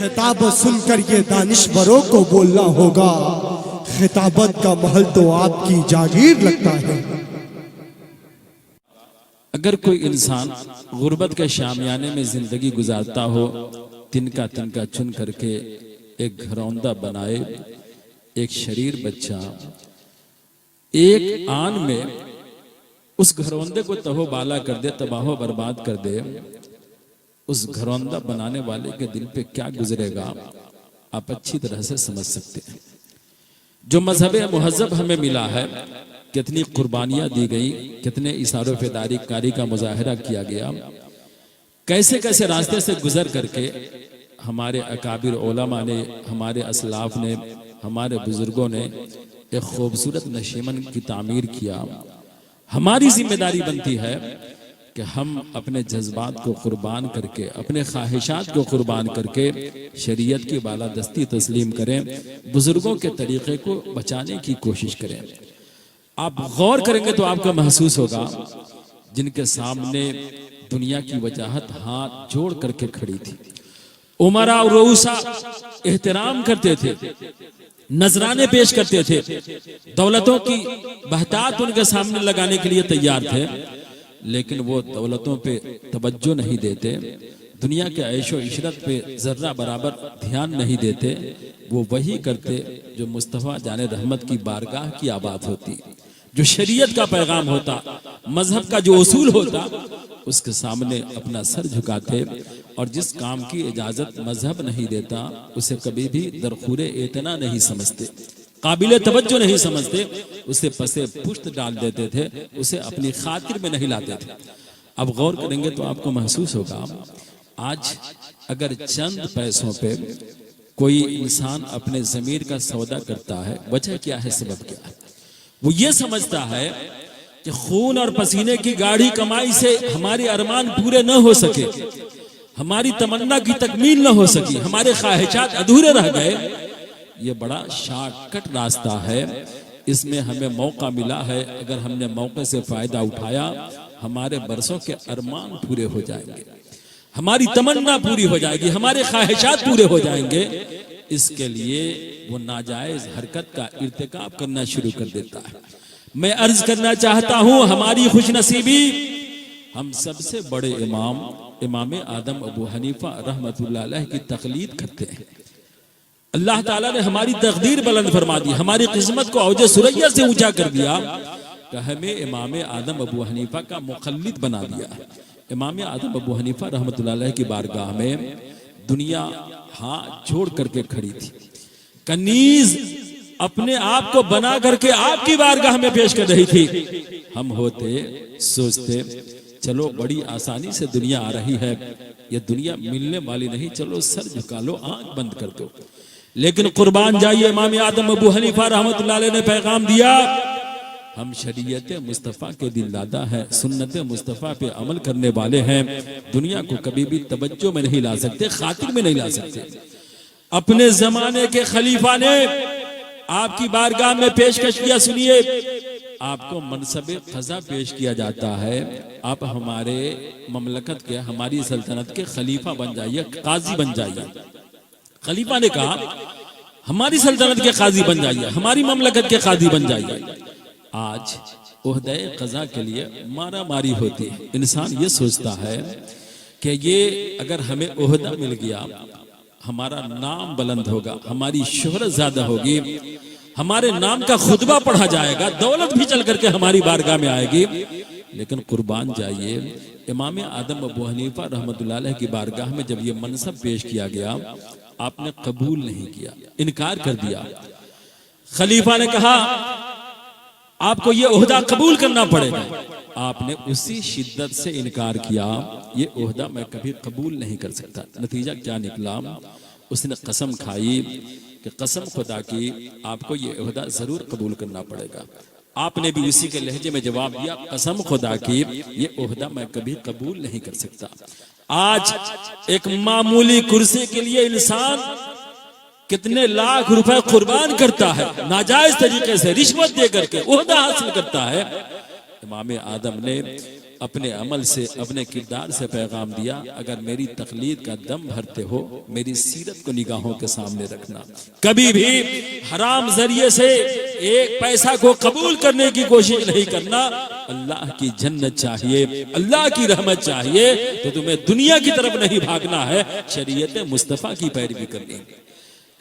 खिताब सुनकर ये दानिशवरों को बोलना होगा, खिताबत का महल तो आपकी जागीर लगता है। अगर कोई इंसान गुर्बत के शामियाने में जिंदगी गुजारता हो, तिनका तिनका चुन करके एक घरौंदा बनाए, एक शरीर बच्चा एक आन में उस घरौंदे को तहो बाला कर दे, तबाहो बर्बाद कर दे, उस घरौंदा बनाने वाले के दिल पे क्या गुजरेगा आप अच्छी तरह से समझ सकते हैं। जो मजहब मुहज्जब हमें मिला है, कितनी कुर्बानियां दी गई, कितने इशारों पे कारी का मुजाहरा किया गया, कैसे कैसे रास्ते से गुजर करके हमारे अकाबिर उलमा ने, हमारे असलाफ ने, हमारे बुजुर्गों ने एक खूबसूरत नशीमन की तामीर किया। हमारी जिम्मेदारी बनती है कि हम अपने जज्बात को कुर्बान करके, अपने ख्वाहिशात को कुर्बान करके शरीयत की बालादस्ती तस्लीम करें, बुजुर्गों के तरीके को बचाने की कोशिश करें। आप गौर करेंगे तो आपको महसूस होगा, जिनके सामने दुनिया की वजाहत हाथ जोड़ करके खड़ी थी, उमरा और रऊसा एहतराम करते थे, नजराने पेश करते थे, दौलतों की बहतात उनके सामने लगाने के लिए तैयार थे, लेकिन वो दौलतों पे तवज्जो नहीं देते, दुनिया के ऐशो इशरत पे जर्रा बराबर ध्यान नहीं देते। वो वही करते जो मुस्तफ़ा जाने रहमत की बारगाह की आबाद होती, जो शरीयत का पैगाम होता, मजहब का जो उसूल होता, उसके सामने अपना सर झुकाते। और जिस काम की इजाजत मजहब नहीं देता उसे कभी भी दरखूरे इतना नहीं समझते, काबिले तवज्जो नहीं समझते, उसे पसे पुश्त डाल देते थे, उसे अपनी खातिर में नहीं लाते थे। अब गौर करेंगे तो आपको महसूस होगा, आज अगर चंद पैसों पे कोई इंसान अपने ज़मीर का सौदा करता है, वजह क्या है, सबब क्या है? वो ये समझता है कि खून और पसीने की गाढ़ी कमाई से हमारे अरमान पूरे न हो सके, हमारी तमन्ना की तकमील न हो सकी, हमारे ख्वाहिशात अधूरे रह गए। ये बड़ा शॉर्टकट रास्ता है, इसमें हमें मौका मिला है, अगर हमने मौके से फायदा उठाया हमारे बरसों के अरमान पूरे हो जाएंगे, हमारी तमन्ना पूरी हो जाएगी, हमारे ख्वाहिशात पूरे हो जाएंगे। इसके लिए वो नाजायज हरकत का इर्तिकाब करना शुरू कर देता है। मैं अर्ज करना चाहता हूं, हमारी खुशनसीबी, हम सबसे बड़े इमाम आदम अबू हनीफा रहमतुल्लाह अलैह की तकलीद करते हैं। अल्लाह ताला ने हमारी तकदीर बुलंद फरमा दी, हमारी किस्मत को औजे सुरैया से ऊंचा कर दिया कि हमें इमाम आदम अबू हनीफा का मुक़ल्लिद बना दिया। इमाम आदम अबू हनीफा रहमतुल्लाह अलैह की बारगाह में दुनिया हाथ जोड़ करके खड़ी थी, कनीज अपने आप को बना करके आपकी बारगाह में पेश कर रही थी। हम होते सोचते चलो बड़ी आसानी से दुनिया आ रही है, ये दुनिया मिलने वाली नहीं, चलो सर झुका लो, आंख बंद कर दो। लेकिन कुर्बान जाइए, इमाम आदम अबू हनीफा रहमतुल्लाह अलैह ने पैगाम दिया, हम शरीयत मुस्तफ़ा के दिलदादा हैं, सुन्नत मुस्तफ़ा पे अमल करने वाले हैं, दुनिया को कभी भी तवज्जो में नहीं ला सकते, खातिर में नहीं ला सकते। अपने जमाने के खलीफा ने आपकी बारगाह में पेशकश किया, सुनिए, आपको मनसबे क़ज़ा पेश किया जाता है, आप हमारे ममलकत के, हमारी सल्तनत के खलीफा बन जाइए, काजी बन जाइए। खलीफा ने कहा हमारी सल्तनत के काजी बन जाइए, हमारी ममलकत के काजी बन जाइए। आज ओहदे क़ज़ा के लिए मारा मारी होती है। इंसान ये सोचता है कि ये अगर हमें ओहदा मिल गया, हमारा नाम बुलंद होगा, हमारी शोहरत ज्यादा होगी, हमारे नाम का खुतबा पढ़ा जाएगा, दौलत भी चल करके हमारी बारगाह में आएगी। लेकिन कुर्बान जाइए, इमाम आदम अबू हनीफा रहमतुल्लाह अलैह की बारगाह में जब ये मनसब पेश किया गया, आपने कबूल नहीं किया, इनकार कर दिया। खलीफा ने कहा आपको ये ओहदा कबूल करना पड़ेगा, आपने उसी शिद्दत से इनकार किया, ये ओहदा मैं कभी कबूल नहीं कर सकता। नतीजा क्या निकला, उसने कसम खाई कि कसम खुदा की आपको ये ओहदा जरूर कबूल करना पड़ेगा। आपने भी उसी के लहजे में जवाब दिया, कसम खुदा की ये ओहदा मैं कभी कबूल नहीं कर सकता। आज एक मामूली कुर्सी के लिए इंसान कितने लाख रुपए कुर्बान करता है, नाजायज तरीके से रिश्वत दे करके ओहदा हासिल करता है। इमाम आदम ने अपने अमल से, अपने किरदार से पैगाम दिया, अगर मेरी तकलीद का दम भरते हो, मेरी सीरत को निगाहों के सामने रखना। कभी भी हराम जरिए से एक पैसा को कबूल करने की कोशिश नहीं करना। अल्लाह की जन्नत चाहिए, अल्लाह की रहमत चाहिए, तो तुम्हें दुनिया की तरफ नहीं भागना है, शरीयत मुस्तफ़ा की पैरवी करनी है।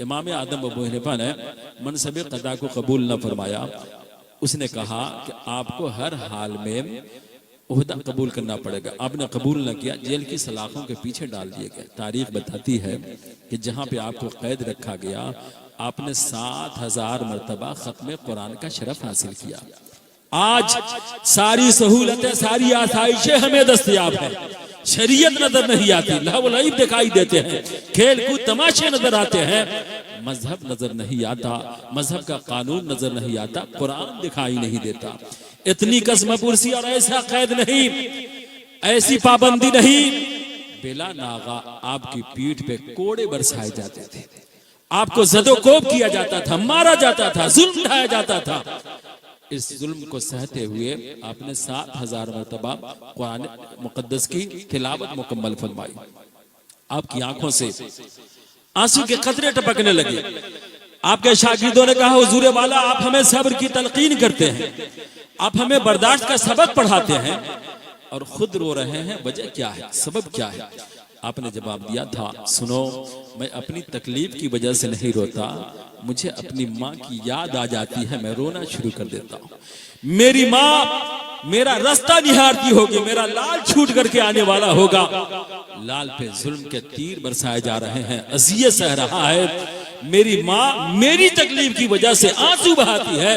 इमाम आदम अबू हनीफा ने मनसब क़ज़ा को कबूल न फरमाया। उसने कहा कि आपको हर हाल में ओहदा कबूल करना पड़ेगा। आपने कबूल न किया, जेल की सलाखों के पीछे डाल दिए गए। तारीख बताती है कि जहां पे आपको कैद रखा गया, आपने 7000 मरतबा खत्म कुरान का शरफ हासिल किया। आज सारी सहूलतें, सारी आसाइशें हमें दस्तयाब है, शरीयत नजर नहीं आती, लहव लईब दिखाई देते हैं, खेल कूद तमाशे नजर आते हैं, मजहब नजर नहीं आता, मजहब का कानून नजर नहीं आता, कुरान दिखाई नहीं देता। इतनी कसम पुरसी और ऐसा कैद नहीं, ऐसी पाबंदी नहीं, बेला नागा आपकी पीठ पे कोड़े बरसाए जाते थे, आपको ज़दोकोब किया जाता था, मारा जाता था, जुल्म ढाया जाता था। इस जुल्म को सहते हुए आपने 7000 मरतबा कुरान मुकद्दस की तिलावत मुकम्मल फरमाई। आपकी आंखों से आंसू के कतरे टपकने लगे। आपके शागिर्दों ने कहा, हुजूर वाला आप हमें सब्र की तलकीन करते हैं, आप हमें बर्दाश्त का सबक पढ़ाते हैं और खुद रो रहे हैं, वजह क्या है, सबब क्या है? आपने जवाब दिया था, सुनो, मैं अपनी तकलीफ की वजह से नहीं रोता, मुझे अपनी माँ की याद आ जाती है, मैं रोना शुरू कर देता हूँ। मेरी माँ मेरा रास्ता निहारती होगी, मेरा लाल छूट करके आने वाला होगा, लाल पे जुल्म के तीर बरसाए जा रहे हैं, अजियत सह रहा है, मेरी माँ मेरी तकलीफ की वजह से आंसू बहाती है,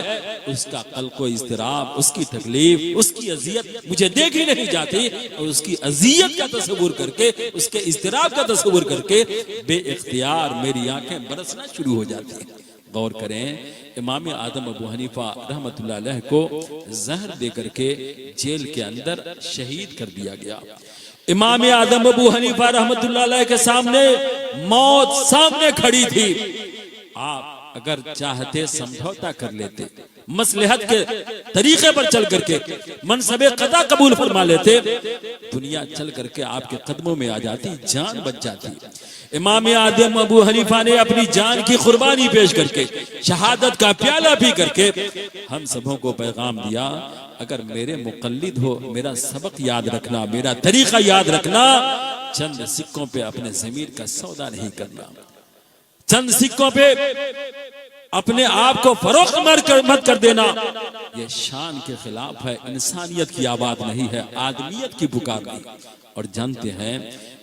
उसका कल को इस्तराब, उसकी तकलीफ, उसकी अजियत मुझे देखी नहीं जाती, और उसकी अजियत का तस्वुर करके, उसके इस्तराब का तस्वुर करके बेइख्तियार मेरी आंखें बरसना शुरू हो जाती हैं। गौर करें, इमाम आदम अबू हनीफा रहमतुल्लाह अलैह को जहर दे करके जेल के अंदर शहीद कर दिया गया। इमाम आदम अबू हनीफा रहमतुल्लाह अलैह के सामने मौत सामने खड़ी थी। आप अगर चाहते समझौता कर लेते, मसलहत के तरीके पर चल करके मनसबे क़ज़ा कबूल फरमा लेते, दुनिया चल करके आपके कदमों में आ जाती, जान बच जाती। इमाम आदम अबू हनीफा ने अपनी जान की कुर्बानी पेश करके, शहादत का प्याला पी करके हम सबों को पैगाम दिया, अगर मेरे मुक़ल्लिद हो, मेरा सबक याद रखना, मेरा तरीका याद रखना, चंद सिक्कों पे अपने ज़मीर का सौदा नहीं करना, चंद सिक्कों पे अपने आप को फरोख्त मत कर देना। ये शान के खिलाफ है, इंसानियत की आवाज नहीं है, आदमियत की पुकार नहीं। और जानते हैं,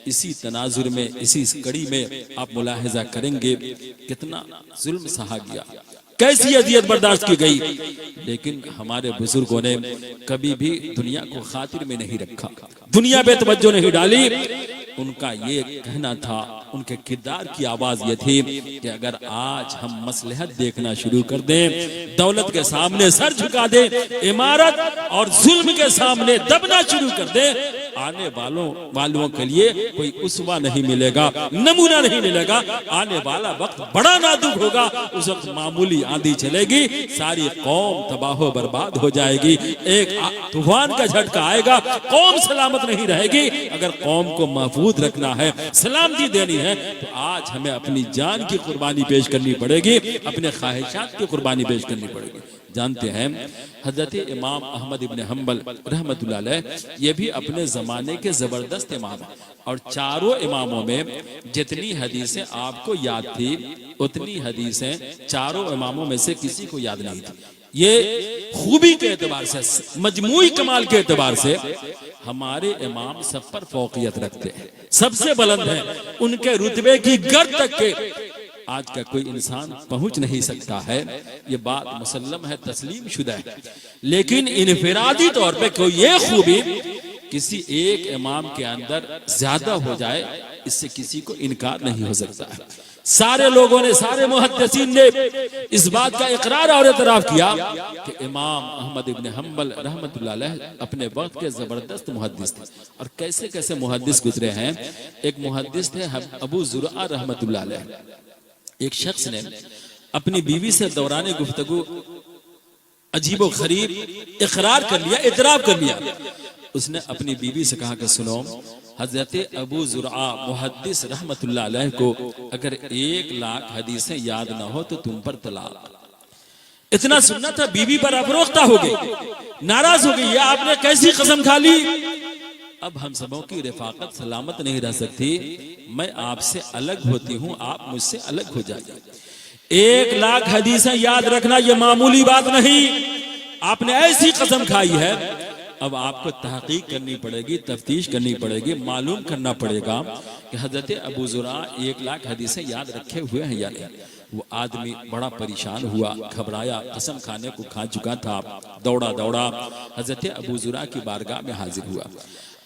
इसी तनाजुर में, इसी कड़ी में आप मुलाहिजा करेंगे कितना जुल्म सहा गया, कैसी अजियत बर्दाश्त की गई, लेकिन हमारे बुजुर्गों ने कभी भी दुनिया को खातिर में नहीं रखा, दुनिया पे तवज्जो नहीं डाली। उनका ये कहना था, उनके किरदार की आवाज ये थी कि अगर आज हम मसलहत देखना शुरू कर दें, दौलत के सामने सर झुका दें, इमारत और जुल्म के सामने दबना शुरू कर दें, आने वालों के लिए कोई उसवा नहीं मिलेगा, नमूना नहीं मिलेगा। आने वाला वक्त बड़ा नाजुक होगा, उस वक्त मामूली आंधी चलेगी, सारी कौम तबाह बर्बाद हो जाएगी, एक तूफान का झटका आएगा, कौम सलामत नहीं रहेगी। अगर कौम को महफूज रखना है, सलामती देनी है, तो आज हमें अपनी जान की कुर्बानी पेश करनी पड़ेगी, अपने ख्वाहिशात की कुर्बानी पेश करनी पड़ेगी। जानते हैं, हजरत इमाम अहमद इब्न हम्बल रहमतुल्लाह अलैह ये भी अपने जमाने के जबरदस्त इमाम हैं, और चारों इमामों में जितनी हदीसें आपको याद थी, उतनी हदीसें चारों इमामों में से किसी को याद नहीं थी। ये खूबी के एतबार से, मजमूई कमाल के एतबार से हमारे इमाम सब पर फौकियत रखते हैं, सबसे बुलंद हैं, उनके रुतबे की गर्द तक के आज का कोई इंसान पहुंच नहीं सकता है। ये बात मुसल्लम है, तस्लीम शुदा है, लेकिन इनफिरादी तौर पे कोई ये खूबी किसी एक इमाम के अंदर ज्यादा हो जाए, इससे किसी को इनकार नहीं हो सकता है। सारे लोगों ने, सारे मुहद्दिसीन ने इस बात का इकरार और एतराफ किया कि इमाम अहमद इब्न हम्बल रहमतुल्लाह अलैह अपने वक्त के जबरदस्त मुहद्दिस थे। और कैसे कैसे मुहद्दिस गुजरे हैं। एक मुहद्दिस थे अबू जुरआ रहमतुल्लाह अलैह। एक शख्स ने अपनी बीवी से दौराने गुफ्तगू अजीबो गरीब इकरार कर लिया, इतराफ कर लिया। उसने अपनी बीवी से कहा कि सुनो, हजरत अबू जुरआ मुहद्दिस रहमतुल्लाह अलैह को अगर 1,00,000 हदीसें याद ना हो तो तुम पर तलाक। इतना सुनना था, बीवी पर अफरोख्ता हो गई, नाराज हो गई, ये आपने कैसी कसम खा ली। अब हम सबों की रिफाकत सलामत नहीं रह सकती, मैं आपसे अलग होती हूं, आप मुझसे अलग हो जाइए। 1,00,000 हदीसें याद रखना ये मामूली बात नहीं, आपने ऐसी कसम खाई है। अब आपको तहकीक करनी पड़ेगी, तफ्तीश करनी पड़ेगी, मालूम करना पड़ेगा कि हजरत अबू जुरआ 1,00,000 हदीसें याद रखे हुए हैं या नहीं। वो आदमी बड़ा परेशान हुआ, घबराया, कसम खाने को खा चुका था, दौड़ा दौड़ा हजरत अबू जुरआ की बारगाह में हाजिर हुआ।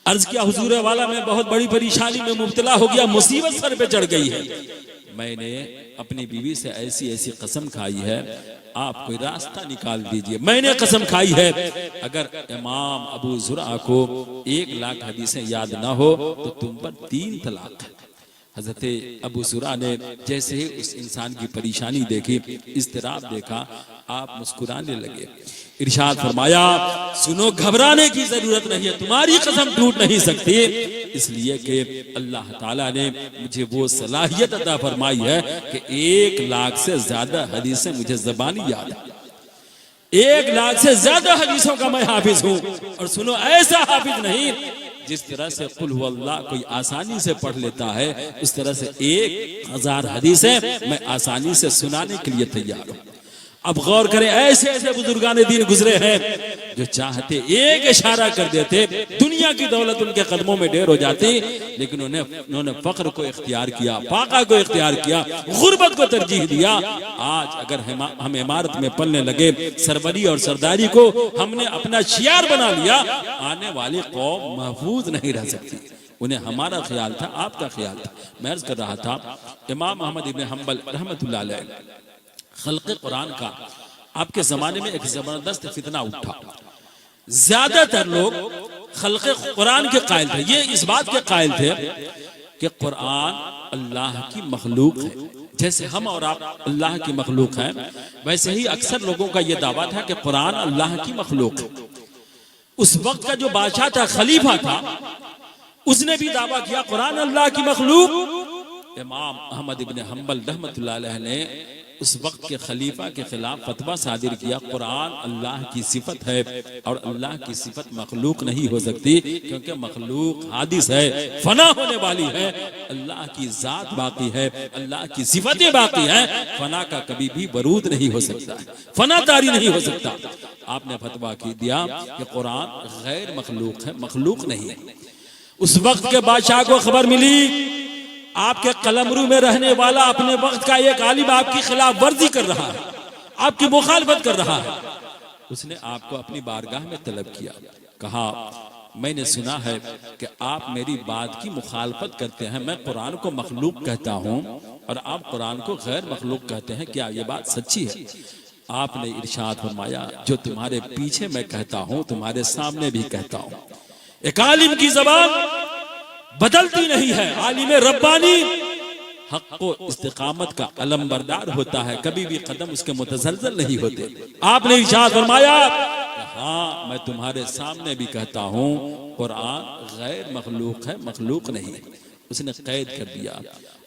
अर्ज किया, हुजूर वाला मैं बहुत बड़ी परेशानी में मुब्तला हो गया, मुसीबत सर पे चढ़ गई है। मैंने अपनी बीवी से ऐसी ऐसी कसम खाई है, आप कोई रास्ता निकाल दीजिए। मैंने कसम खाई है अगर इमाम अबू जुरआ को 1,00,000 हदीसें याद ना हो तो तुम पर 3 तलाक है। हजरत अबू जुरआ ने जैसे ही उस इंसान की परेशानी देखी, इस्तिराब देखा, आप मुस्कुराने लगे। इरशाद फरमाया, सुनो, घबराने की जरूरत नहीं है, तुम्हारी कसम टूट नहीं सकती, इसलिए कि अल्लाह ताला ने मुझे वो सलाहियत अता फरमाई है कि 1,00,000 से ज्यादा हदीसें मुझे ज़बानी याद है। 1,00,000 से ज्यादा हदीसों का मैं हाफिज हूँ। और सुनो, ऐसा हाफिज नहीं जिस तरह से कुल हुवल्लाह कोई आसानी से पढ़ लेता है, उस तरह से 1,000 हदीसें मैं आसानी से सुनाने के लिए तैयार हूँ। अब गौर करें, ऐसे ऐसे बुजुर्गान दीन गुजरे हैं जो चाहते एक इशारा कर देते, दुनिया की दौलत उनके कदमों में ढेर हो जाती, लेकिन उन्होंने फख्र को इख्तियार किया, फाका को इख्तियार किया, गुर्बत को तरजीह दिया। आज अगर हम इमारत में पलने लगे, सरवरी और सरदारी को हमने अपना शियार बना लिया, आने वाली कौम महफूज नहीं रह सकती। उन्हें हमारा ख्याल था, आपका ख्याल था। मैं अर्ज कर रहा था, इमाम अहमद इब्न हंबल रहमतुल्लाह अलैह खल्क़े कुरान का आपके जमाने में एक जबरदस्त फितना उठा। ज्यादातर लोग खल्क़े कुरान के कायल थे, ये इस बात के कायल थे कि कुरान अल्लाह की मखलूक है। जैसे हम और आप अल्लाह की मखलूक हैं, वैसे ही अक्सर लोगों का यह दावा था कि कुरान अल्लाह की मखलूक है। उस वक्त का जो बादशाह था, खलीफा था, उसने भी दावा किया कुरान अल्लाह की मखलूक। इमाम अहमद इब्न हंबल रहमतुल्लाह अलैह ने उस वक्त के खलीफा के खिलाफ फतवा सादिर किया, कुरान अल्लाह की सिफत है और अल्लाह की सिफत मखलूक नहीं हो सकती, क्योंकि मखलूक हादिस है, फना होने वाली है, अल्लाह की जात बाकी है, अल्लाह की सिफतें बाकी हैं, फना का कभी भी वरूद नहीं हो सकता, फना तारी नहीं हो सकता। आपने फतवा की दिया कि कुरान गैर मखलूक है, मखलूक नहीं है। उस वक्त के बादशाह को खबर मिली आपके कलमरू में रहने वाला अपने वक्त का एक आलिम आपकी खिलाफ वर्जी कर रहा है, आपकी मुखालफत कर रहा है। उसने आपको अपनी बारगाह में तलब किया, कहा मैंने सुना है कि आप मेरी बात की मुखालफत करते हैं, मैं कुरान को मखलूक कहता हूं और आप कुरान को गैर मखलूक कहते हैं, क्या ये बात सच्ची है? आपने इरशाद फरमाया, जो तुम्हारे पीछे मैं कहता हूं तुम्हारे सामने भी कहता हूं। एक आलिम की जबान बदलती नहीं है, आलिम रब्बानी हक को इस्तिकामत का अलमबरदार होता है, कभी भी कदम उसके मुतजलजल नहीं होते। आपने इरशाद फरमाया, हाँ मैं तुम्हारे सामने भी कहता हूँ कुरान गैर मखलूक है, मखलूक नहीं। उसने कैद कर दिया,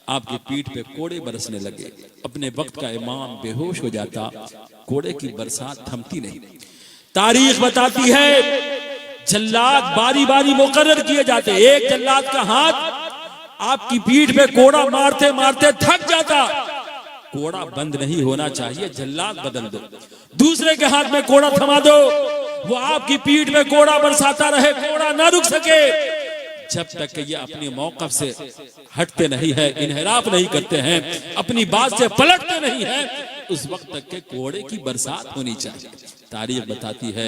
आपकी पीठ पे कोड़े बरसने लगे। अपने वक्त का इमाम बेहोश हो जाता, कोड़े की बरसात थमती नहीं। तारीख बताती है जल्लाद बारी बारी मुकर्रर किए जाते, एक जल्लाद का हाथ आपकी पीठ पे कोड़ा मारते मारते थक जाता, कोड़ा बंद नहीं होना चाहिए, जल्लाद बदल दो, दूसरे के हाथ में कोड़ा थमा दो, वो आपकी पीठ पे कोड़ा बरसाता रहे, कोड़ा ना रुक सके, जब तक कि ये अपने मौकफ से हटते नहीं है, इन्हिराफ नहीं करते हैं, अपनी बात से पलटते नहीं है, उस वक्त तक के कोड़े की बरसात होनी चाहिए। तारीख बताती है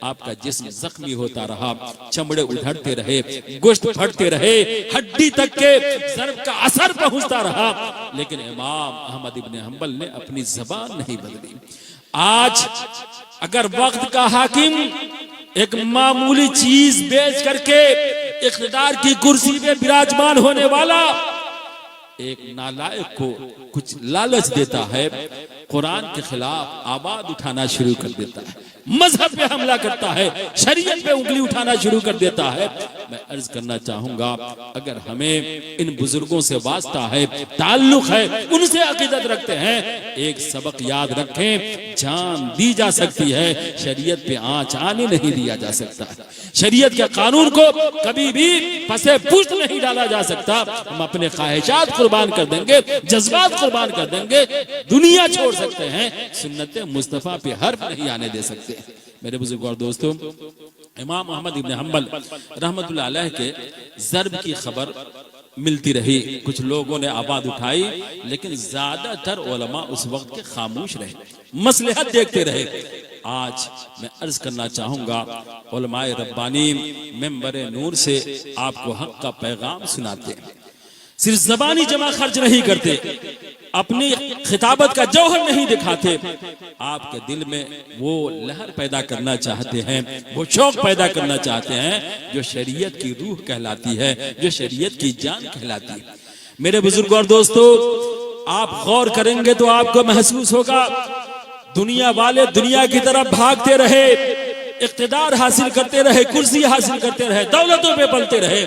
आपका जिस्म जख्मी होता रहा, चमड़े उधड़ते रहे, गोश्त फटते रहे, हड्डी तक के ज़र्ब का असर पहुंचता रहा, लेकिन इमाम अहमद इब्न हंबल ने अपनी जबान नहीं बदली। आज अगर वक्त का हाकिम एक मामूली चीज बेच करके इख्तिदार की कुर्सी पे विराजमान होने वाला एक नालायक को कुछ लालच देता है, कुरान के खिलाफ आवाज उठाना शुरू कर देता है, मजहब पे हमला करता है, शरीयत पे उंगली उठाना शुरू कर देता है। मैं अर्ज करना चाहूंगा, अगर हमें इन बुजुर्गों से वास्ता है, ताल्लुक है, उनसे अकीदत रखते हैं, एक सबक याद रखें, जान दी जा सकती है, शरीयत पे आंच आने नहीं दिया जा सकता। शरीयत के कानून को कभी भी फंसे पुष्ट नहीं डाला जा सकता। हम अपने ख्वाहिशात कुर्बान कर देंगे, जज्बात कुर्बान कर देंगे, दुनिया छोड़ सकते हैं, सुन्नत मुस्तफा पे हर्फ नहीं आने दे सकते। मेरे बुजुर्ग और दोस्तों, इमाम अहमद इब्न हंबल रहमतुल्लाह अलैह के ज़र्ब की खबर मिलती रही, कुछ लोगों ने आवाज उठाई, लेकिन ज्यादातर उलमा उस वक्त के खामोश रहे, मसलहत देखते रहे। आज मैं अर्ज करना चाहूंगा, उलमाए रब्बानी मिंबर नूर से आपको हक का पैगाम सुनाते हैं, सिर्फ ज़बानी जमा खर्च नहीं करते, अपनी खिताबत का जौहर नहीं दिखाते, आपके दिल में वो लहर पैदा करना चाहते हैं, वो शौक पैदा करना चाहते हैं जो शरीयत की रूह कहलाती है, जो शरीयत की जान कहलाती है। मेरे बुजुर्ग और दोस्तों, आप गौर करेंगे तो आपको महसूस होगा, दुनिया वाले दुनिया की तरफ भागते रहे, इख्तिदार हासिल करते रहे, कुर्सी हासिल करते रहे, दौलतों पे पलते रहे,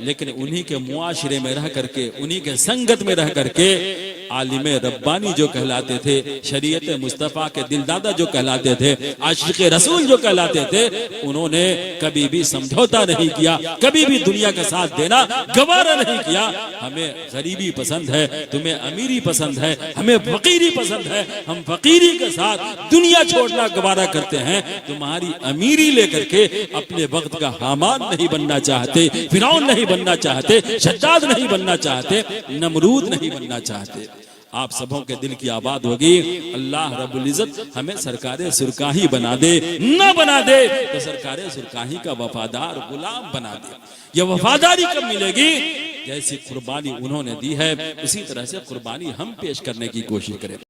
लेकिन उन्हीं के मुआशरे में रह करके, उन्हीं के संगत में रह करके आलिम रब्बानी जो कहलाते थे, शरीयत मुस्तफ़ा के दिलदादा जो कहलाते थे, आशिक़ रसूल जो कहलाते थे, उन्होंने कभी भी समझौता नहीं किया, कभी भी दुनिया का साथ देना गवारा नहीं किया। हमें गरीबी पसंद है, तुम्हें अमीरी पसंद है, हमें फकीरी पसंद है, हम फकीरी के साथ दुनिया छोड़ना गवारा करते हैं। तुम्हारी अमीरी लेकर के अपने वक्त का हामान नहीं बनना चाहते, फिरौन नहीं बनना चाहते, शद्दाद नहीं बनना चाहते, नमरूद नहीं बनना चाहते। आप सबों के दिल की आबाद होगी। अल्लाह रब्बुल इज्जत हमें सरकारे सुरकाही बना दे, न बना दे तो सरकारे सुरकाही का वफादार गुलाम बना दे। यह वफादारी कब मिलेगी? जैसी कुर्बानी उन्होंने दी है, उसी तरह से कुर्बानी हम पेश करने की कोशिश करें।